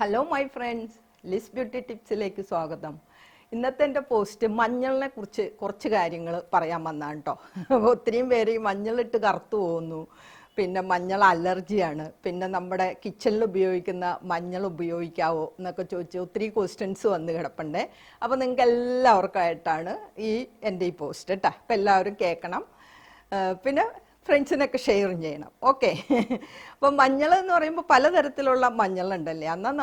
Hello my friends, Liz beauty ടിപ്സിലേക്ക് സ്വാഗതം. ഇന്നത്തെ എൻ്റെ പോസ്റ്റ് മഞ്ഞളിനെ കുറിച്ച് കുറച്ച് കാര്യങ്ങൾ പറയാൻ വന്നതാണ് കേട്ടോ. ഒത്തിരിയും പേര് ഈ മഞ്ഞളിട്ട് കറുത്തു പോകുന്നു, പിന്നെ മഞ്ഞൾ അലർജിയാണ്, പിന്നെ നമ്മുടെ കിച്ചണിൽ ഉപയോഗിക്കുന്ന മഞ്ഞൾ ഉപയോഗിക്കാവോ എന്നൊക്കെ ചോദിച്ച് ഒത്തിരി ക്വസ്റ്റ്യൻസ് വന്ന് കിടപ്പുണ്ടേ. അപ്പോൾ നിങ്ങൾക്ക് എല്ലാവർക്കായിട്ടാണ് എൻ്റെ ഈ പോസ്റ്റ് കേട്ടോ. അപ്പോൾ എല്ലാവരും കേൾക്കണം, പിന്നെ ഫ്രണ്ട്സിനൊക്കെ ഷെയറും ചെയ്യണം. ഓക്കെ. അപ്പം മഞ്ഞൾ എന്ന് പറയുമ്പോൾ പലതരത്തിലുള്ള മഞ്ഞളുണ്ടല്ലേ. എന്നാൽ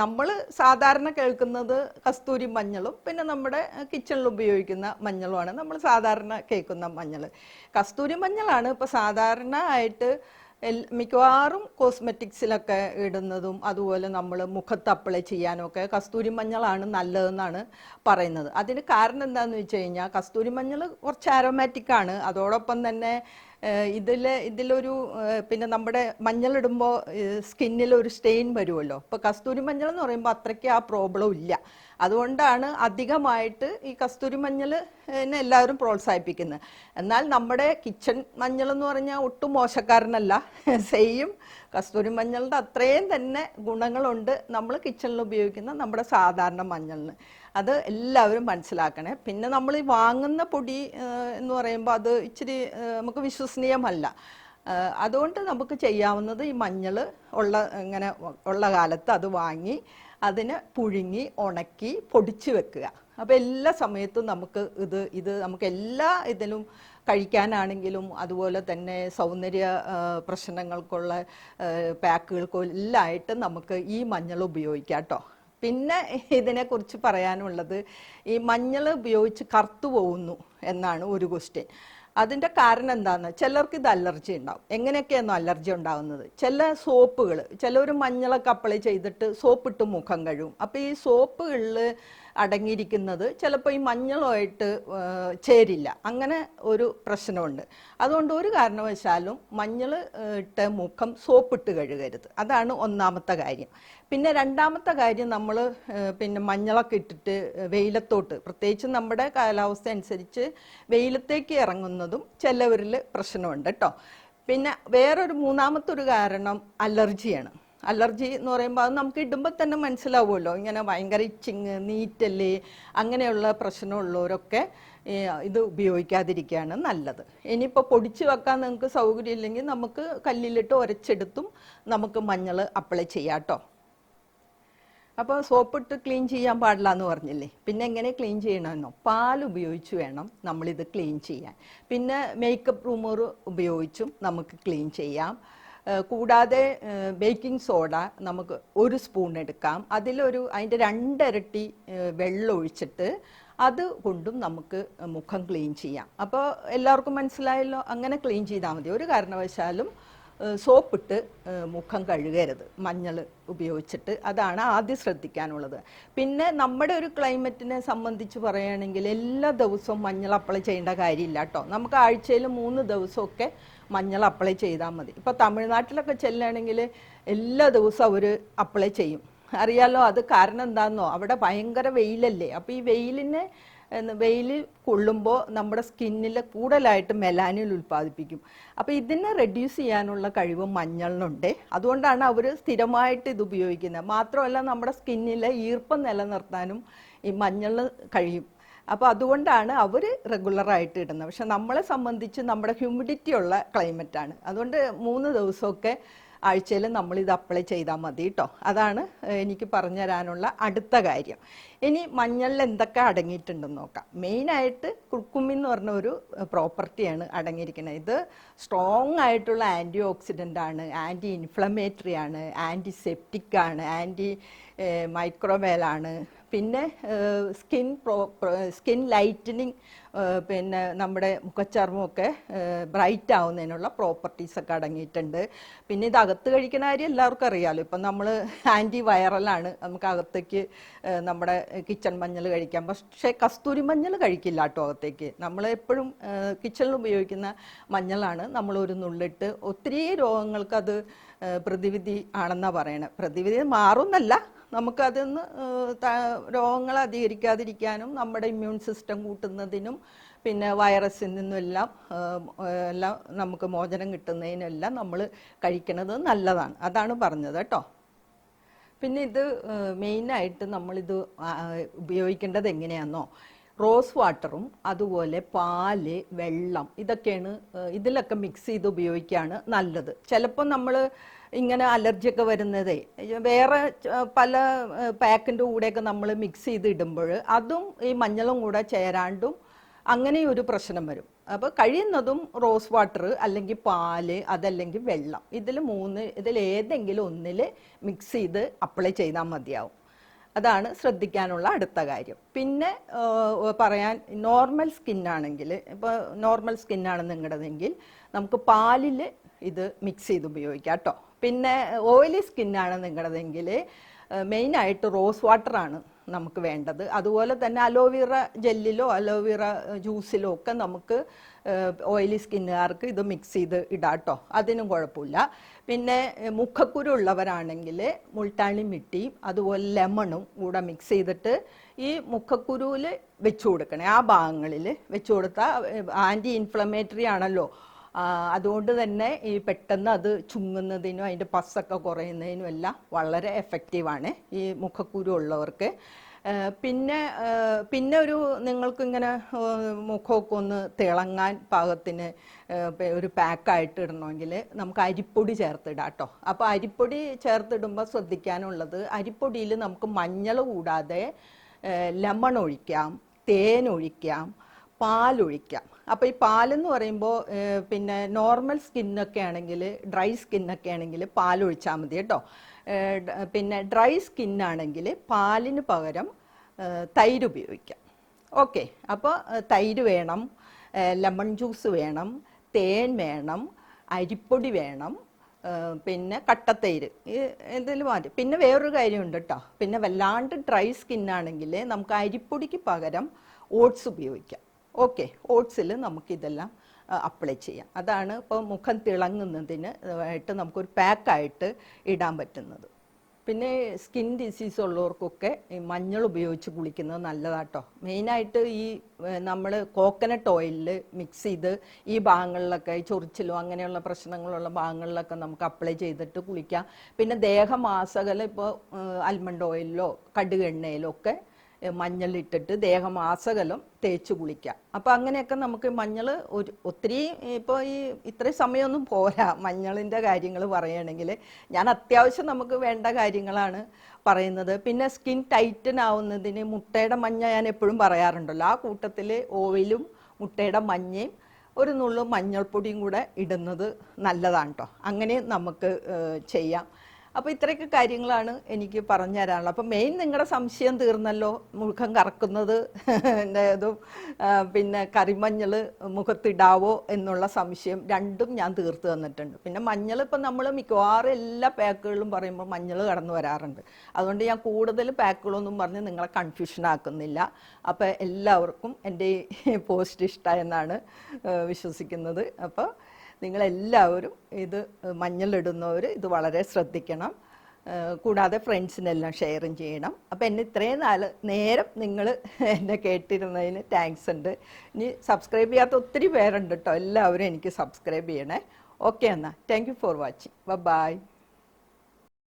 നമ്മൾ സാധാരണ കേൾക്കുന്നത് കസ്തൂരി മഞ്ഞളും പിന്നെ നമ്മുടെ കിച്ചണിൽ ഉപയോഗിക്കുന്ന മഞ്ഞളുമാണ് നമ്മൾ സാധാരണ കേൾക്കുന്ന മഞ്ഞൾ. കസ്തൂരി മഞ്ഞളാണ് ഇപ്പോൾ സാധാരണ ആയിട്ട് മിക്കവാറും കോസ്മെറ്റിക്സിലൊക്കെ ഇടുന്നതും അതുപോലെ നമ്മൾ മുഖത്ത് അപ്ലൈ ചെയ്യാനൊക്കെ കസ്തൂരി മഞ്ഞളാണ് നല്ലതെന്നാണ് പറയുന്നത്. അതിന് കാരണം എന്താണെന്ന് വെച്ച് കഴിഞ്ഞാൽ കസ്തൂരി മഞ്ഞൾ കുറച്ച് ആരോമാറ്റിക്കാണ്. അതോടൊപ്പം തന്നെ ഇതിലൊരു പിന്നെ നമ്മുടെ മഞ്ഞളിടുമ്പോൾ സ്കിന്നിലൊരു സ്റ്റെയിൻ വരുമല്ലോ. ഇപ്പോൾ കസ്തൂരി മഞ്ഞൾ എന്ന് പറയുമ്പോൾ അത്രയ്ക്ക് ആ പ്രോബ്ലം ഇല്ല. അതുകൊണ്ടാണ് അധികമായിട്ട് ഈ കസ്തൂരി മഞ്ഞൾ എല്ലാവരും പ്രോത്സാഹിപ്പിക്കുന്നത്. എന്നാൽ നമ്മുടെ കിച്ചൺ മഞ്ഞൾ എന്ന് പറഞ്ഞാൽ ഒട്ടും മോശക്കാരനല്ല. സെയിം കസ്തൂരി മഞ്ഞളുടെ അത്രയും തന്നെ ഗുണങ്ങളുണ്ട് നമ്മൾ കിച്ചണിൽ ഉപയോഗിക്കുന്ന നമ്മുടെ സാധാരണ മഞ്ഞളിന്. അത് എല്ലാവരും മനസ്സിലാക്കണേ. പിന്നെ നമ്മൾ ഈ വാങ്ങുന്ന പൊടി എന്ന് പറയുമ്പോൾ അത് ഇച്ചിരി നമുക്ക് വിശ്വസനീയമല്ല. അതുകൊണ്ട് നമുക്ക് ചെയ്യാവുന്നത് ഈ മഞ്ഞൾ ഇങ്ങനെ ഉള്ള കാലത്ത് അത് വാങ്ങി അതിനെ പുഴുങ്ങി ഉണക്കി പൊടിച്ച് വെക്കുക. അപ്പോൾ എല്ലാ സമയത്തും നമുക്ക് ഇത് നമുക്ക് എല്ലാ ഇതിലും കഴിക്കാനാണെങ്കിലും അതുപോലെ തന്നെ സൗന്ദര്യ പ്രശ്നങ്ങൾക്കുള്ള പാക്കുകൾക്കും എല്ലാം ആയിട്ട് നമുക്ക് ഈ മഞ്ഞൾ ഉപയോഗിക്കാം കേട്ടോ. പിന്നെ ഇതിനെക്കുറിച്ച് പറയാനുള്ളത്, ഈ മഞ്ഞൾ ഉപയോഗിച്ച് കറുത്തു പോകുന്നു എന്നാണ് ഒരു ക്വസ്റ്റ്യൻ. അതിൻ്റെ കാരണം എന്താണെന്ന്, ചിലർക്ക് ഇത് അലർജി ഉണ്ടാവും. എങ്ങനെയൊക്കെയാണോ അലർജി ഉണ്ടാകുന്നത്? ചില സോപ്പുകൾ, ചിലർ മഞ്ഞളൊക്കെ അപ്ലൈ ചെയ്തിട്ട് സോപ്പിട്ട് മുഖം കഴുകും. അപ്പോൾ ഈ സോപ്പുകളിൽ അടങ്ങിയിരിക്കുന്നത് ചിലപ്പോൾ ഈ മഞ്ഞളുമായിട്ട് ചേരില്ല. അങ്ങനെ ഒരു പ്രശ്നമുണ്ട്. അതുകൊണ്ട് ഒരു കാരണവശാലും മഞ്ഞൾ ഇട്ട് മുഖം സോപ്പിട്ട് കഴുകരുത്. അതാണ് ഒന്നാമത്തെ കാര്യം. പിന്നെ രണ്ടാമത്തെ കാര്യം, നമ്മൾ പിന്നെ മഞ്ഞളൊക്കെ ഇട്ടിട്ട് വെയിലത്തോട്ട്, പ്രത്യേകിച്ച് നമ്മുടെ കാലാവസ്ഥ അനുസരിച്ച് വെയിലത്തേക്ക് ഇറങ്ങുന്നതും ചിലവരിൽ പ്രശ്നമുണ്ട് കേട്ടോ. പിന്നെ മൂന്നാമത്തെ ഒരു കാരണം അലർജിയാണ്. അലർജി എന്ന് പറയുമ്പോൾ അത് നമുക്ക് ഇടുമ്പോൾ തന്നെ മനസ്സിലാവുമല്ലോ. ഇങ്ങനെ ഭയങ്കര ഇച്ചിങ്, നീറ്റല്, അങ്ങനെയുള്ള പ്രശ്നമുള്ളവരൊക്കെ ഇത് ഉപയോഗിക്കാതിരിക്കുകയാണ് നല്ലത്. ഇനിയിപ്പോൾ പൊടിച്ച് വെക്കാൻ നിങ്ങൾക്ക് സൗകര്യം ഇല്ലെങ്കിൽ നമുക്ക് കല്ലിലിട്ട് ഉരച്ചെടുത്തും നമുക്ക് മഞ്ഞൾ അപ്ലൈ ചെയ്യാം കേട്ടോ. അപ്പോൾ സോപ്പിട്ട് ക്ലീൻ ചെയ്യാൻ പാടില്ല എന്ന് പറഞ്ഞില്ലേ. പിന്നെ എങ്ങനെ ക്ലീൻ ചെയ്യണമെന്നോ, പാൽ ഉപയോഗിച്ച് വേണം നമ്മളിത് ക്ലീൻ ചെയ്യാൻ. പിന്നെ മേക്കപ്പ് റൂമർ ഉപയോഗിച്ചും നമുക്ക് ക്ലീൻ ചെയ്യാം. കൂടാതെ ബേക്കിംഗ് സോഡ നമുക്ക് 1 സ്പൂൺ എടുക്കാം. അതിൻ്റെ 2 ഇരട്ടി വെള്ളം ഒഴിച്ചിട്ട് അത് കൊണ്ടും നമുക്ക് മുഖം ക്ലീൻ ചെയ്യാം. അപ്പോൾ എല്ലാവർക്കും മനസ്സിലായല്ലോ. അങ്ങനെ ക്ലീൻ ചെയ്താൽ മതി. ഒരു കാരണവശാലും സോപ്പിട്ട് മുഖം കഴുകരുത് മഞ്ഞൾ ഉപയോഗിച്ചിട്ട്. അതാണ് ആദ്യം ശ്രദ്ധിക്കാനുള്ളത്. പിന്നെ നമ്മുടെ ഒരു ക്ലൈമറ്റിനെ സംബന്ധിച്ച് പറയുകയാണെങ്കിൽ എല്ലാ ദിവസവും മഞ്ഞൾ അപ്ലൈ ചെയ്യേണ്ട കാര്യമില്ല കേട്ടോ. നമുക്ക് ആഴ്ചയിൽ 3 ദിവസമൊക്കെ മഞ്ഞൾ അപ്ലൈ ചെയ്താൽ മതി. ഇപ്പോൾ തമിഴ്നാട്ടിലൊക്കെ ചെല്ലുകയാണെങ്കിൽ എല്ലാ ദിവസവും അവർ അപ്ലൈ ചെയ്യും. അറിയാലോ. അത് കാരണം എന്താണെന്നോ, അവിടെ ഭയങ്കര വെയിലല്ലേ. അപ്പോൾ ഈ വെയിൽ കൊള്ളുമ്പോൾ നമ്മുടെ സ്കിന്നിൽ കൂടുതലായിട്ട് മെലാനിൻ ഉൽപ്പാദിപ്പിക്കും. അപ്പോൾ ഇതിനെ റെഡ്യൂസ് ചെയ്യാനുള്ള കഴിവ് മഞ്ഞളിനുണ്ട്. അതുകൊണ്ടാണ് അവർ സ്ഥിരമായിട്ട് ഇത് ഉപയോഗിക്കുന്നത്. മാത്രമല്ല നമ്മുടെ സ്കിന്നിലെ ഈർപ്പം നിലനിർത്താനും ഈ മഞ്ഞൾ കഴിയും. അപ്പോൾ അതുകൊണ്ടാണ് അവർ റെഗുലറായിട്ട് ഇടുന്നത്. പക്ഷെ നമ്മളെ സംബന്ധിച്ച് നമ്മുടെ ഹ്യൂമിഡിറ്റി ഉള്ള ക്ലൈമറ്റാണ്. അതുകൊണ്ട് 3 ദിവസമൊക്കെ ആഴ്ചയിൽ നമ്മളിത് അപ്ലൈ ചെയ്താൽ മതി കേട്ടോ. അതാണ് എനിക്ക് പറഞ്ഞു തരാനുള്ള അടുത്ത കാര്യം. ഇനി മഞ്ഞളിൽ എന്തൊക്കെ അടങ്ങിയിട്ടുണ്ടെന്ന് നോക്കാം. മെയിനായിട്ട് കുർക്കുമിൻ എന്ന് പറഞ്ഞ ഒരു പ്രോപ്പർട്ടിയാണ് അടങ്ങിയിരിക്കുന്നത്. ഇത് സ്ട്രോങ് ആയിട്ടുള്ള ആൻറ്റി ഓക്സിഡൻ്റ് ആണ്, ആൻറ്റി ഇൻഫ്ലമേറ്ററി ആണ്, ആൻറ്റിസെപ്റ്റിക് ആണ്, ആൻറ്റി മൈക്രോവേലാണ്. പിന്നെ സ്കിൻ ലൈറ്റനിങ്, പിന്നെ നമ്മുടെ മുഖച്ചർമ്മമൊക്കെ ബ്രൈറ്റ് ആവുന്നതിനുള്ള പ്രോപ്പർട്ടീസൊക്കെ അടങ്ങിയിട്ടുണ്ട്. പിന്നെ ഇത് അകത്ത് കഴിക്കുന്ന കാര്യം എല്ലാവർക്കും അറിയാമല്ലോ. ഇപ്പം നമ്മൾ ആൻറ്റി വൈറലാണ്, നമുക്ക് അകത്തേക്ക് നമ്മുടെ കിച്ചൺ മഞ്ഞൾ കഴിക്കാം. പക്ഷേ കസ്തൂരി മഞ്ഞൾ കഴിക്കില്ല കേട്ടോ അകത്തേക്ക്. നമ്മൾ എപ്പോഴും കിച്ചണിൽ ഉപയോഗിക്കുന്ന മഞ്ഞളാണ് നമ്മൾ ഒരു നുള്ളിട്ട്. ഒത്തിരി രോഗങ്ങൾക്ക് അത് പ്രതിവിധി ആണെന്നാണ് പറയണത്. പ്രതിവിധി മാറുന്നല്ല, നമുക്കതൊന്ന് രോഗങ്ങൾ അധികരിക്കാതിരിക്കാനും നമ്മുടെ ഇമ്മ്യൂൺ സിസ്റ്റം കൂട്ടുന്നതിനും പിന്നെ വൈറസിൽ നിന്നും എല്ലാം നമുക്ക് മോചനം കിട്ടുന്നതിനെല്ലാം നമ്മൾ കഴിക്കുന്നത് നല്ലതാണ്. അതാണ് പറഞ്ഞത് കേട്ടോ. പിന്നെ ഇത് മെയിനായിട്ട് നമ്മളിത് ഉപയോഗിക്കേണ്ടത് എങ്ങനെയാണെന്നോ, റോസ് വാട്ടറും അതുപോലെ പാല്, വെള്ളം, ഇതൊക്കെയാണ് ഇതിലൊക്കെ മിക്സ് ചെയ്ത് ഉപയോഗിക്കുകയാണ് നല്ലത്. ചിലപ്പോൾ നമ്മൾ ഇങ്ങനെ അലർജിയൊക്കെ വരുന്നതേ വേറെ പല പാക്കിൻ്റെ കൂടെയൊക്കെ നമ്മൾ മിക്സ് ചെയ്ത് ഇടുമ്പോൾ അതും ഈ മഞ്ഞളും കൂടെ ചേരാണ്ടും അങ്ങനെയൊരു പ്രശ്നം വരും. അപ്പോൾ കഴിയുന്നതും റോസ് വാട്ടർ അല്ലെങ്കിൽ പാല് അതല്ലെങ്കിൽ വെള്ളം, ഇതിലേതെങ്കിലും ഒന്നിൽ മിക്സ് ചെയ്ത് അപ്ലൈ ചെയ്താൽ മതിയാവും. അതാണ് ശ്രദ്ധിക്കാനുള്ള അടുത്ത കാര്യം. പിന്നെ പറയാൻ, നോർമൽ സ്കിന്നാണെങ്കിൽ, ഇപ്പോൾ നോർമൽ സ്കിന്നാണ് നിങ്ങളുടെതെങ്കിൽ നമുക്ക് പാലിൽ ഇത് മിക്സ് ചെയ്ത് ഉപയോഗിക്കാം കേട്ടോ. പിന്നെ ഓയിലി സ്കിന്നാണ് നിങ്ങളുടെതെങ്കിൽ മെയിനായിട്ട് റോസ് വാട്ടറാണ് നമുക്ക് വേണ്ടത്. അതുപോലെ തന്നെ അലോവേറ ജെല്ലിലോ അലോവേറ ജ്യൂസിലോ ഒക്കെ നമുക്ക് ഓയിലി സ്കിന്നുകാർക്ക് ഇത് മിക്സ് ചെയ്ത് ഇടാം കേട്ടോ, അതിനും കുഴപ്പമില്ല. പിന്നെ മുഖക്കുരു ഉള്ളവരാണെങ്കിൽ മുൾട്ടാണി മിട്ടിയും അതുപോലെ ലെമണും കൂടെ മിക്സ് ചെയ്തിട്ട് ഈ മുഖക്കുരുവിൽ വെച്ചു കൊടുക്കണേ, ആ ഭാഗങ്ങളിൽ വെച്ചു കൊടുത്താൽ ആൻറ്റി ഇൻഫ്ലമേറ്ററി ആണല്ലോ. അതുകൊണ്ട് തന്നെ ഈ പെട്ടെന്ന് അത് ചുങ്ങുന്നതിനും അതിൻ്റെ പസ്സൊക്കെ കുറയുന്നതിനും എല്ലാം വളരെ എഫക്റ്റീവാണ് ഈ മുഖക്കുരു ഉള്ളവർക്ക്. പിന്നെ ഒരു നിങ്ങൾക്കിങ്ങനെ മുഖമൊക്കെ ഒന്ന് തിളങ്ങാൻ പാകത്തിന് ഒരു പാക്കായിട്ട് ഇടണമെങ്കിൽ നമുക്ക് അരിപ്പൊടി ചേർത്തിടാം കേട്ടോ. അപ്പോൾ അരിപ്പൊടി ചേർത്തിടുമ്പോൾ ശ്രദ്ധിക്കാനുള്ളത്, അരിപ്പൊടിയിൽ നമുക്ക് മഞ്ഞൾ കൂടാതെ ലെമൺ ഒഴിക്കാം, തേൻ ഒഴിക്കാം, പാലൊഴിക്കാം. അപ്പോൾ ഈ പാലെന്ന് പറയുമ്പോൾ പിന്നെ നോർമൽ സ്കിന്നൊക്കെ ആണെങ്കിൽ, ഡ്രൈ സ്കിന്നൊക്കെ ആണെങ്കിൽ പാലൊഴിച്ചാൽ മതി കേട്ടോ. പിന്നെ ഡ്രൈ സ്കിന്നാണെങ്കിൽ പാലിന് പകരം തൈര് ഉപയോഗിക്കാം. ഓക്കെ, അപ്പോൾ തൈര് വേണം, ലെമൺ ജ്യൂസ് വേണം, തേൻ വേണം, അരിപ്പൊടി വേണം, പിന്നെ കട്ടത്തൈര്, ഇതിൽ മാറ്റി. പിന്നെ വേറൊരു കാര്യമുണ്ട് കേട്ടോ, പിന്നെ വല്ലാണ്ട് ഡ്രൈ സ്കിന്നാണെങ്കിൽ നമുക്ക് അരിപ്പൊടിക്ക് പകരം ഓട്സ് ഉപയോഗിക്കാം. ഓക്കെ, ഓട്സിൽ നമുക്കിതെല്ലാം അപ്ലൈ ചെയ്യാം. അതാണ് ഇപ്പോൾ മുഖം തിളങ്ങുന്നതിന് ആയിട്ട് നമുക്കൊരു പാക്കായിട്ട് ഇടാൻ പറ്റുന്നത്. പിന്നെ സ്കിൻ ഡിസീസ് ഉള്ളവർക്കൊക്കെ ഈ മഞ്ഞൾ ഉപയോഗിച്ച് കുളിക്കുന്നത് നല്ലതാട്ടോ. മെയിനായിട്ട് ഈ നമ്മൾ കോക്കനട്ട് ഓയിലിൽ മിക്സ് ചെയ്ത് ഈ ഭാഗങ്ങളിലൊക്കെ, ഈ ചൊറിച്ചിലോ അങ്ങനെയുള്ള പ്രശ്നങ്ങളുള്ള ഭാഗങ്ങളിലൊക്കെ നമുക്ക് അപ്ലൈ ചെയ്തിട്ട് കുളിക്കാം. പിന്നെ ദേഹമാസകലം ഇപ്പോൾ ആൽമണ്ട് ഓയിലിലോ കടുക് എണ്ണയിലോ ഒക്കെ മഞ്ഞളിട്ടിട്ട് ദേഹമാസകലം തേച്ച് കുളിക്കാം. അപ്പോൾ അങ്ങനെയൊക്കെ നമുക്ക് മഞ്ഞൾ ഒത്തിരി ഇപ്പോൾ ഇത്രയും സമയമൊന്നും പോരാ മഞ്ഞളിൻ്റെ കാര്യങ്ങൾ പറയുകയാണെങ്കിൽ. ഞാൻ അത്യാവശ്യം നമുക്ക് വേണ്ട കാര്യങ്ങളാണ് പറയുന്നത്. പിന്നെ സ്കിൻ ടൈറ്റൻ ആവുന്നതിന് മുട്ടയുടെ മഞ്ഞ ഞാൻ എപ്പോഴും പറയാറുണ്ടല്ലോ, ആ കൂട്ടത്തിൽ ഓയിലും മുട്ടയുടെ മഞ്ഞയും ഒരു നുള്ളു മഞ്ഞൾപ്പൊടിയും കൂടെ ഇടുന്നത് നല്ലതാണ് കേട്ടോ. അങ്ങനെ നമുക്ക് ചെയ്യാം. അപ്പോൾ ഇത്രയൊക്കെ കാര്യങ്ങളാണ് എനിക്ക് പറഞ്ഞു തരാനുള്ളത്. അപ്പോൾ മെയിൻ നിങ്ങളുടെ സംശയം തീർന്നല്ലോ, മുഖം കറക്കുന്നത് ഇതും പിന്നെ കറിമഞ്ഞൾ മുഖത്തിടാവോ എന്നുള്ള സംശയം രണ്ടും ഞാൻ തീർത്ത് തന്നിട്ടുണ്ട്. പിന്നെ മഞ്ഞൾ ഇപ്പം നമ്മൾ മിക്കവാറും എല്ലാ പാക്കുകളിലും പറയുമ്പോൾ മഞ്ഞൾ കടന്നു വരാറുണ്ട്. അതുകൊണ്ട് ഞാൻ കൂടുതൽ പാക്കുകളൊന്നും പറഞ്ഞ് നിങ്ങളെ കൺഫ്യൂഷൻ ആക്കുന്നില്ല. അപ്പോൾ എല്ലാവർക്കും എൻ്റെ ഈ പോസ്റ്റ് ഇഷ്ടമായെന്നാണ് വിശ്വസിക്കുന്നത്. അപ്പോൾ നിങ്ങളെല്ലാവരും ഇത് മഞ്ഞളിടുന്നവർ ഇത് വളരെ ശ്രദ്ധിക്കണം. കൂടാതെ ഫ്രണ്ട്സിനെല്ലാം ഷെയറും ചെയ്യണം. അപ്പോൾ എന്നെ ഇത്രയും നേരം നിങ്ങൾ എന്നെ കേട്ടിരുന്നതിന് താങ്ക്സ് ഉണ്ട്. ഇനി സബ്സ്ക്രൈബ് ചെയ്യാത്ത ഒത്തിരി പേരുണ്ട് കേട്ടോ, എല്ലാവരും എനിക്ക് സബ്സ്ക്രൈബ് ചെയ്യണേ. ഓക്കെ, എന്നാൽ thank you for watching. By.